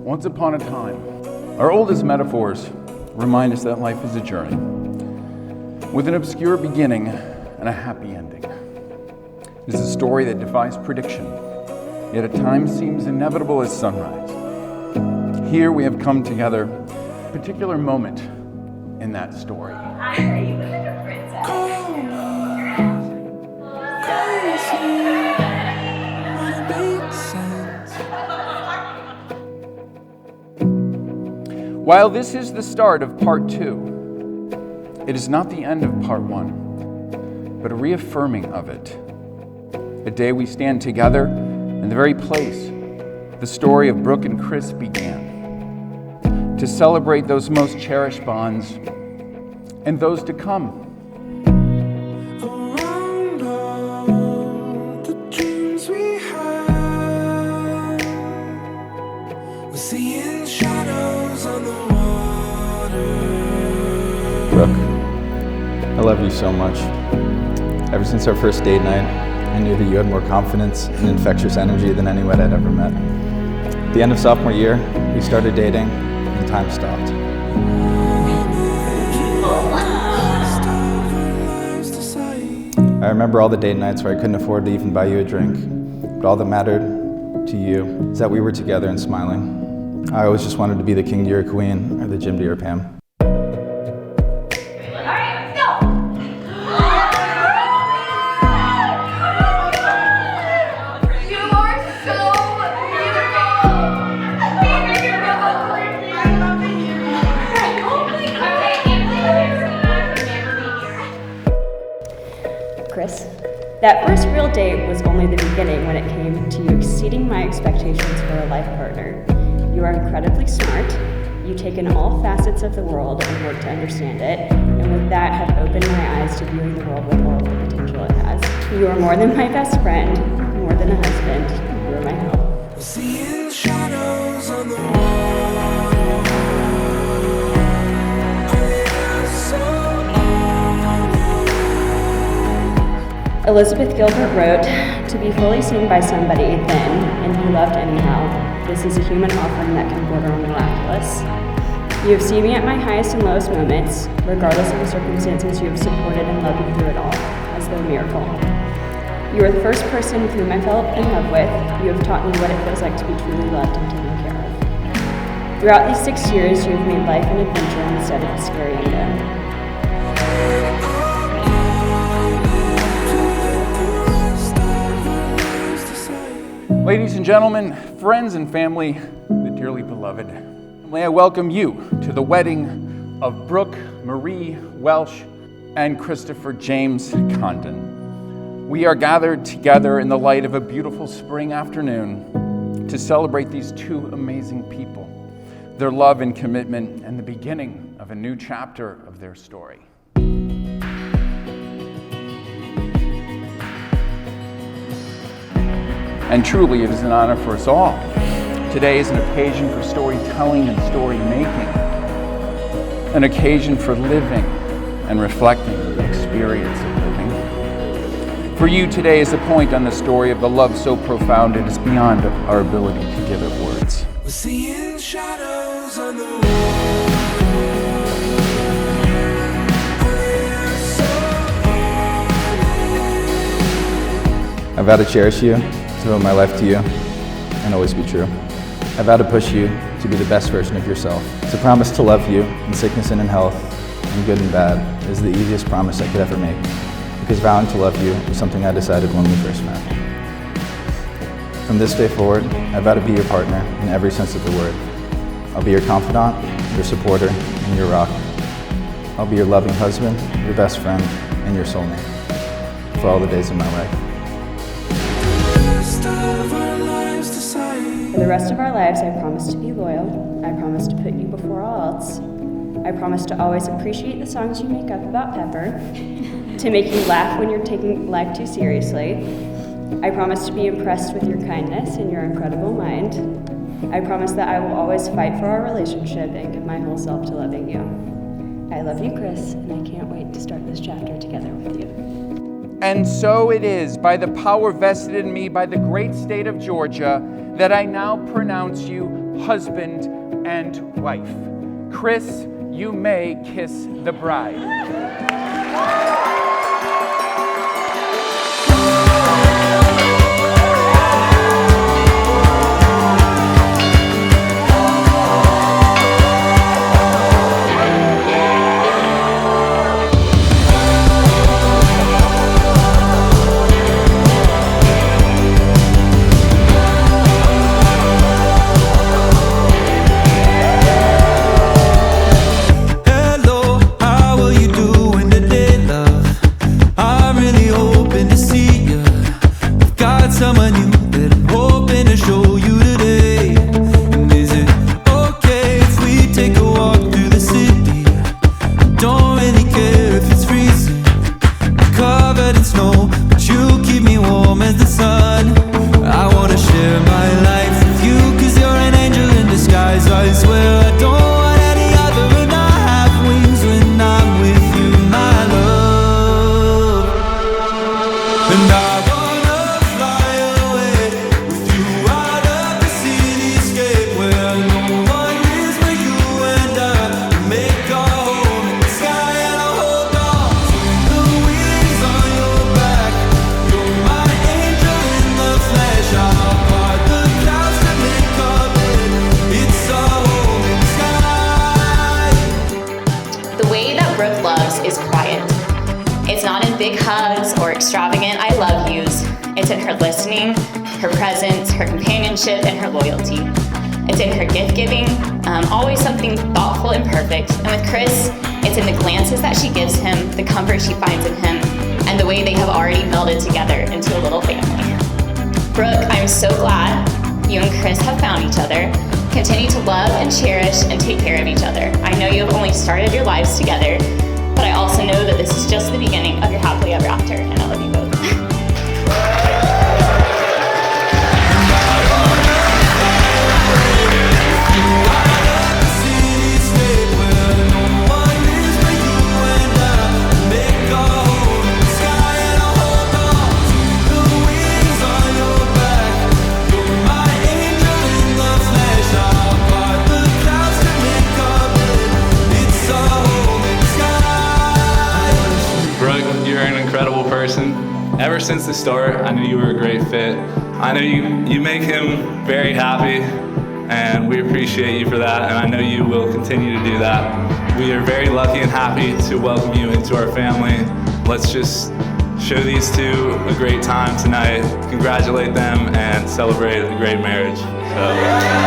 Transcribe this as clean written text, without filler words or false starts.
Once upon a time, our oldest metaphors remind us that life is a journey with an obscure beginning and a happy ending. It is a story that defies prediction, yet at times seems inevitable as sunrise. Here we have come together, a particular moment in that story. I heard you look like a princess. While this is the start of part 2, it is not the end of part 1, but a reaffirming of it. The day we stand together in the very place the story of Brooke and Chris began, to celebrate those most cherished bonds and those to come. Brooke, I love you so much. Ever since our first date night, I knew that you had more confidence and infectious energy than anyone I'd ever met. At the end of sophomore year, we started dating, and time stopped. I remember all the date nights where I couldn't afford to even buy you a drink, but all that mattered to you is that we were together and smiling. I always just wanted to be the king to your queen, or the Jim to your Pam. Chris, that first real date was only the beginning when it came to you exceeding my expectations for a life partner. You are incredibly smart, you take in all facets of the world and work to understand it, and with that have opened my eyes to viewing the world with all the potential it has. You are more than my best friend, more than a husband, you are my help. Seeing shadows on the wall. Elizabeth Gilbert wrote, "To be fully seen by somebody, then, and be loved anyhow, this is a human offering that can border on miraculous. You have seen me at my highest and lowest moments, regardless of the circumstances you have supported and loved me through it all, as though a miracle. You are the first person with whom I fell in love with. You have taught me what it feels like to be truly loved and taken care of. Throughout these 6 years, you have made life an adventure instead of a scary unknown. Ladies and gentlemen, friends and family, the dearly beloved, may I welcome you to the wedding of Brooke Marie Welsh and Christopher James Condon. We are gathered together in the light of a beautiful spring afternoon to celebrate these two amazing people, their love and commitment, and the beginning of a new chapter of their story. And truly, it is an honor for us all. Today is an occasion for storytelling and story making, an occasion for living and reflecting the experience of living. For you, today is a point on the story of the love so profound it is beyond our ability to give it words. We're seeing shadows on the wall. I've vowed to cherish you, to devote my life to you, and always be true. I vow to push you to be the best version of yourself. To promise to love you in sickness and in health, in good and bad, is the easiest promise I could ever make, because vowing to love you was something I decided when we first met. From this day forward, I vow to be your partner in every sense of the word. I'll be your confidant, your supporter, and your rock. I'll be your loving husband, your best friend, and your soulmate for all the days of my life. For the rest of our lives, I promise to be loyal. I promise to put you before all else. I promise to always appreciate the songs you make up about Pepper, to make you laugh when you're taking life too seriously. I promise to be impressed with your kindness and your incredible mind. I promise that I will always fight for our relationship and give my whole self to loving you. I love you, Chris, and I can't wait to start this chapter together with you. And so it is, by the power vested in me by the great state of Georgia, that I now pronounce you husband and wife. Chris, you may kiss the bride. Someone new that I'm hoping to show you today. And is it okay if we take a walk through the city? Don't really care if it's freezing, covered in snow, but you keep me warm as the sun. I wanna share my life with you, 'cause you're an angel in disguise. I swear I don't want any other, and I have wings when I'm with you, my love. And I Brooke loves is quiet. It's not in big hugs or extravagant I love yous. It's in her listening, her presence, her companionship, and her loyalty. It's in her gift giving, always something thoughtful and perfect. And with Chris, it's in the glances that she gives him, the comfort she finds in him, and the way they have already melded together into a little family. Brooke, I'm so glad you and Chris have found each other. Continue to love and cherish and take care of each other. I know you have only started your lives together, but I also know that this is just the beginning of your happily ever after, and I love you both. Ever since the start, I knew you were a great fit. I know you make him very happy, and we appreciate you for that, and I know you will continue to do that. We are very lucky and happy to welcome you into our family. Let's just show these two a great time tonight, congratulate them, and celebrate a great marriage. So.